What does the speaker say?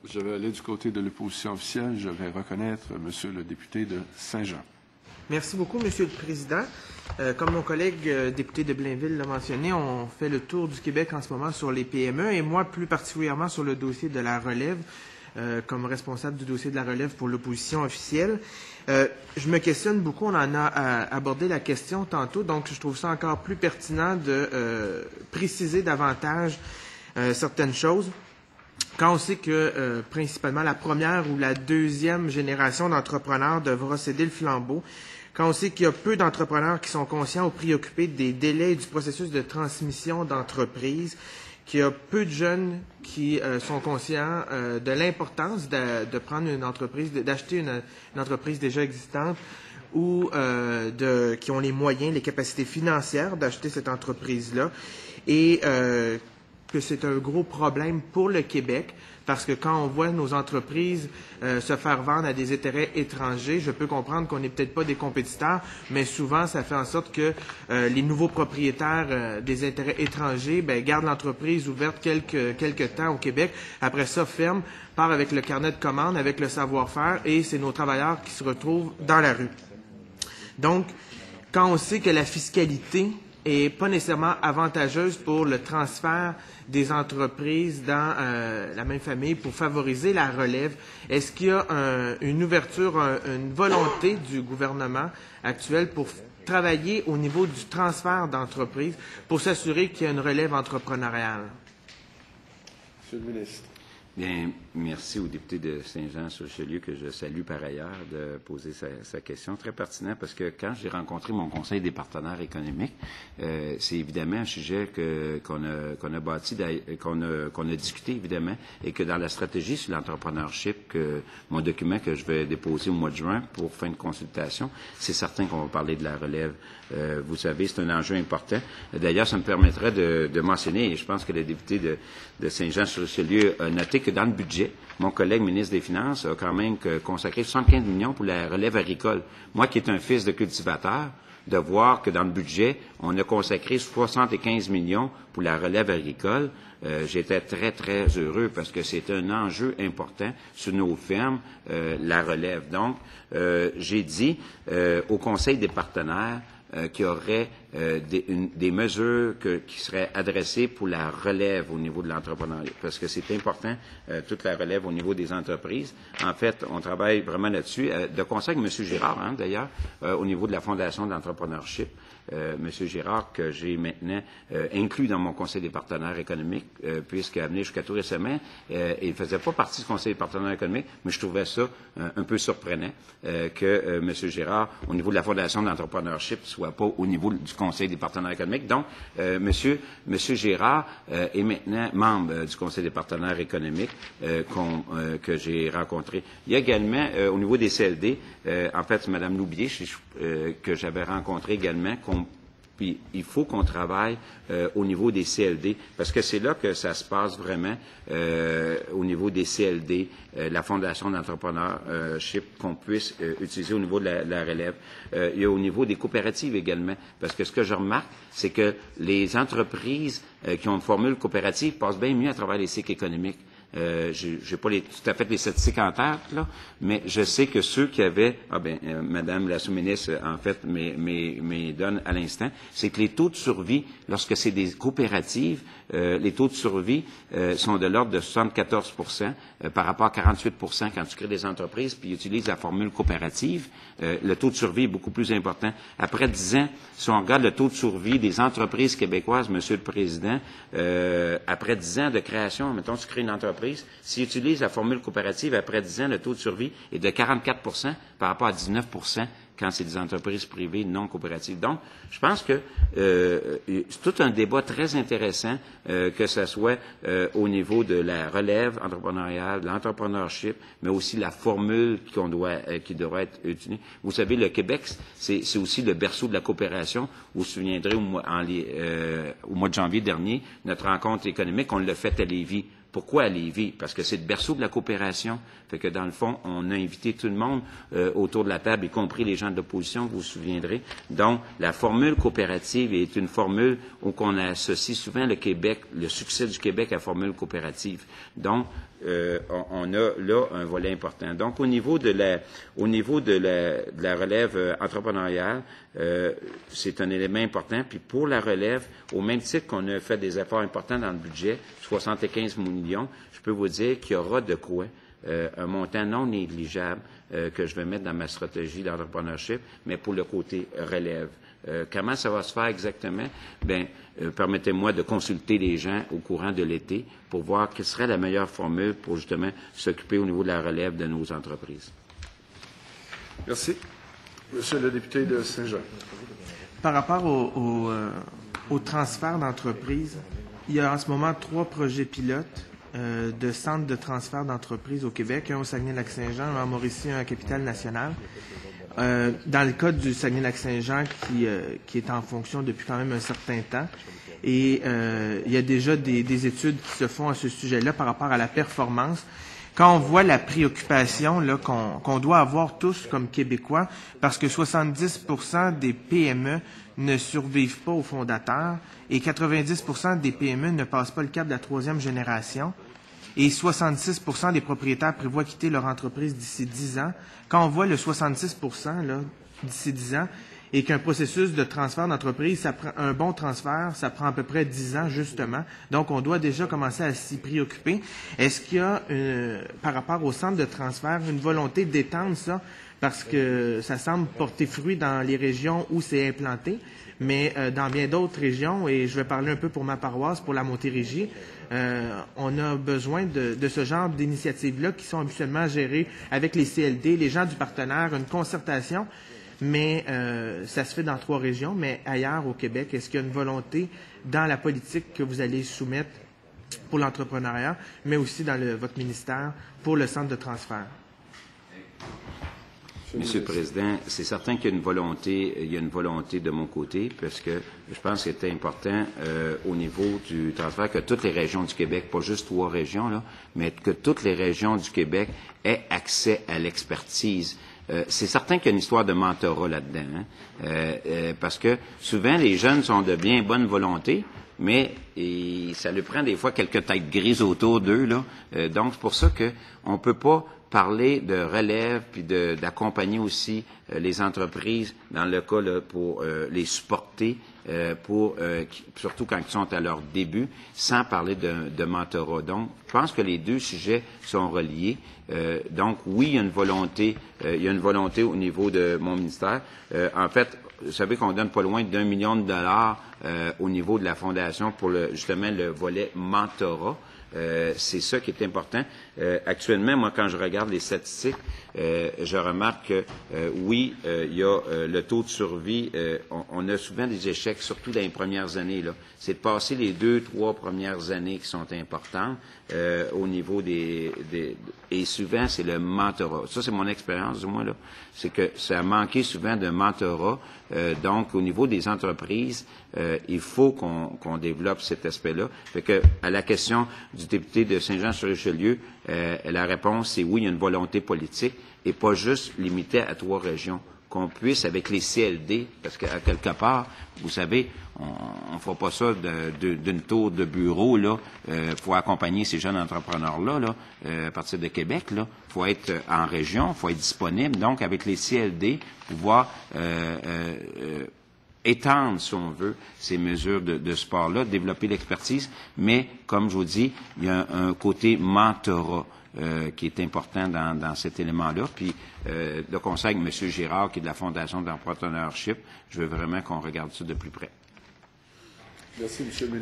Je vais aller du côté de l'opposition officielle. Je vais reconnaître Monsieur le député de Saint-Jean. Merci beaucoup, Monsieur le Président. Comme mon collègue député de Blainville l'a mentionné, on fait le tour du Québec en ce moment sur les PME et moi plus particulièrement sur le dossier de la relève, comme responsable du dossier de la relève pour l'opposition officielle. Je me questionne beaucoup, on en a abordé la question tantôt, donc je trouve ça encore plus pertinent de préciser davantage certaines choses. Quand on sait que principalement la première ou la deuxième génération d'entrepreneurs devra céder le flambeau, quand on sait qu'il y a peu d'entrepreneurs qui sont conscients ou préoccupés des délais du processus de transmission d'entreprise, qu'il y a peu de jeunes qui sont conscients de l'importance de prendre une entreprise, d'acheter une entreprise déjà existante ou qui ont les moyens, les capacités financières d'acheter cette entreprise-là et que c'est un gros problème pour le Québec parce que quand on voit nos entreprises se faire vendre à des intérêts étrangers, je peux comprendre qu'on n'est peut-être pas des compétiteurs, mais souvent, ça fait en sorte que les nouveaux propriétaires des intérêts étrangers gardent l'entreprise ouverte quelques temps au Québec. Après ça, ferment, part avec le carnet de commandes, avec le savoir-faire, et c'est nos travailleurs qui se retrouvent dans la rue. Donc, quand on sait que la fiscalité est pas nécessairement avantageuse pour le transfert des entreprises dans la même famille pour favoriser la relève. Est-ce qu'il y a une ouverture, une volonté du gouvernement actuel pour travailler au niveau du transfert d'entreprises pour s'assurer qu'il y a une relève entrepreneuriale? Monsieur le ministre. Bien, merci au député de Saint-Jean-sur-Richelieu, que je salue par ailleurs, de poser sa question. Très pertinent, parce que quand j'ai rencontré mon conseil des partenaires économiques, c'est évidemment un sujet qu'on a bâti, qu'on a discuté, évidemment, et que dans la stratégie sur l'entrepreneurship, mon document que je vais déposer au mois de juin pour fin de consultation, c'est certain qu'on va parler de la relève. Vous savez, c'est un enjeu important. D'ailleurs, ça me permettrait de mentionner, et je pense que le député de Saint-Jean-sur-Richelieu a noté que dans le budget, mon collègue ministre des Finances a quand même consacré 75 millions pour la relève agricole. Moi, qui est un fils de cultivateur, de voir que dans le budget, on a consacré 75 millions pour la relève agricole, j'étais très, très heureux parce que c'est un enjeu important sur nos fermes, la relève. Donc, j'ai dit au Conseil des partenaires qu'il y aurait des mesures qui seraient adressées pour la relève au niveau de l'entrepreneuriat, parce que c'est important, toute la relève au niveau des entreprises. En fait, on travaille vraiment là-dessus, de concert avec M. Girard, d'ailleurs, au niveau de la Fondation de l'entrepreneurship. M. Girard, que j'ai maintenant inclus dans mon conseil des partenaires économiques, puisqu'il a venu jusqu'à tout récemment, il ne faisait pas partie du conseil des partenaires économiques, mais je trouvais ça un peu surprenant que M. Girard, au niveau de la Fondation de l'entrepreneurship, soit pas au niveau du conseil des partenaires économiques. Donc, M. Girard est maintenant membre du conseil des partenaires économiques que j'ai rencontré. Il y a également, au niveau des CLD, en fait, c'est Mme Loubier, que j'avais rencontré également, puis il faut qu'on travaille au niveau des CLD, parce que c'est là que ça se passe vraiment au niveau des CLD, la Fondation d'entrepreneurship qu'on puisse utiliser au niveau de la relève. Il y a au niveau des coopératives également, parce que ce que je remarque, c'est que les entreprises qui ont une formule coopérative passent bien mieux à travers les cycles économiques. Je n'ai pas tout à fait les statistiques en tête, là, mais je sais que ceux qui avaient, Madame la sous-ministre, en fait, me donne à l'instant, c'est que les taux de survie, lorsque c'est des coopératives, les taux de survie sont de l'ordre de 74 par rapport à 48 quand tu crées des entreprises puis utilises la formule coopérative. Le taux de survie est beaucoup plus important. Après 10 ans, si on regarde le taux de survie des entreprises québécoises, Monsieur le Président, après 10 ans de création, mettons, tu crées une entreprise, si tu utilises la formule coopérative, après 10 ans, le taux de survie est de 44 par rapport à 19 quand c'est des entreprises privées non coopératives. Donc, je pense que c'est tout un débat très intéressant, que ce soit au niveau de la relève entrepreneuriale, de l'entrepreneurship, mais aussi la formule qui devrait être utilisée. Vous savez, le Québec, c'est aussi le berceau de la coopération. Vous vous souviendrez, au mois de janvier dernier, notre rencontre économique, on l'a faite à Lévis. Pourquoi à Lévis? Parce que c'est le berceau de la coopération. Fait que dans le fond, on a invité tout le monde autour de la table, y compris les gens de l'opposition, vous vous souviendrez. Donc, la formule coopérative est une formule où on associe souvent le Québec, le succès du Québec à la formule coopérative. Donc, on a là un volet important. Donc, au niveau de la relève entrepreneuriale, c'est un élément important. Puis pour la relève, au même titre qu'on a fait des efforts importants dans le budget, 75 millions, je peux vous dire qu'il y aura de quoi, un montant non négligeable que je vais mettre dans ma stratégie d'entrepreneurship, mais pour le côté relève. Comment ça va se faire exactement? Bien, permettez-moi de consulter les gens au courant de l'été pour voir quelle serait la meilleure formule pour justement s'occuper au niveau de la relève de nos entreprises. Merci. Monsieur le député de Saint-Jean. Par rapport au transfert d'entreprise, il y a en ce moment 3 projets pilotes de centres de transfert d'entreprise au Québec, un au Saguenay-Lac-Saint-Jean, un à Mauricie, un à Capitale-Nationale. Dans le cas du Saguenay-Lac-Saint-Jean qui est en fonction depuis quand même un certain temps. Et il y a déjà des études qui se font à ce sujet-là par rapport à la performance. Quand on voit la préoccupation là, qu'on doit avoir tous comme Québécois, parce que 70% des PME ne survivent pas aux fondateurs et 90% des PME ne passent pas le cap de la 3e génération. Et 66% des propriétaires prévoient quitter leur entreprise d'ici 10 ans. Quand on voit le 66% là, d'ici 10 ans, et qu'un processus de transfert d'entreprise, ça prend un bon transfert, ça prend à peu près 10 ans, justement. Donc, on doit déjà commencer à s'y préoccuper. Est-ce qu'il y a, par rapport au centre de transfert, une volonté d'étendre ça? Parce que ça semble porter fruit dans les régions où c'est implanté, mais dans bien d'autres régions, et je vais parler un peu pour ma paroisse, pour la Montérégie, on a besoin de ce genre d'initiatives-là qui sont habituellement gérées avec les CLD, les gens du partenaire, une concertation, mais ça se fait dans 3 régions, mais ailleurs au Québec, est-ce qu'il y a une volonté dans la politique que vous allez soumettre pour l'entrepreneuriat, mais aussi dans votre ministère pour le centre de transfert? Monsieur le Président, c'est certain qu'il y a une volonté de mon côté, parce que je pense que c'est important au niveau du transfert que toutes les régions du Québec, pas juste 3 régions, là, mais que toutes les régions du Québec aient accès à l'expertise. C'est certain qu'il y a une histoire de mentorat là-dedans, parce que souvent les jeunes sont de bien bonne volonté, mais ça lui prend des fois quelques têtes grises autour d'eux, là. Donc c'est pour ça que on peut pas parler de relève puis d'accompagner aussi les entreprises dans le cas là, pour les supporter surtout quand ils sont à leur début, sans parler de mentorat. Donc, je pense que les 2 sujets sont reliés. Donc, oui, il y a une volonté au niveau de mon ministère. En fait, vous savez qu'on donne pas loin d'1 million de dollars au niveau de la fondation pour justement le volet mentorat. C'est ça qui est important. Actuellement, moi, quand je regarde les statistiques, je remarque que, oui, il y a le taux de survie. On a souvent des échecs, surtout dans les premières années, là. C'est de passer les 2-3 premières années qui sont importantes au niveau et souvent, c'est le mentorat. Ça, c'est mon expérience, du moins, là. C'est que ça a manqué souvent de mentorat. Donc, au niveau des entreprises, il faut qu'on développe cet aspect-là. Fait que, à la question du député de Saint-Jean-sur-Richelieu, la réponse, c'est oui, il y a une volonté politique et pas juste limitée à 3 régions. Qu'on puisse, avec les CLD, parce qu'à quelque part, vous savez, on ne fera pas ça d'une tour de bureau, là, pour accompagner ces jeunes entrepreneurs-là, là, à partir de Québec, là. Faut être en région, faut être disponible. Donc, avec les CLD, pouvoir étendre, si on veut, ces mesures de sport-là, développer l'expertise, mais, comme je vous dis, il y a un côté mentorat qui est important dans cet élément-là. Puis, le conseil avec M. Girard, qui est de la Fondation d'entrepreneurship, je veux vraiment qu'on regarde ça de plus près. Merci, M. le ministre.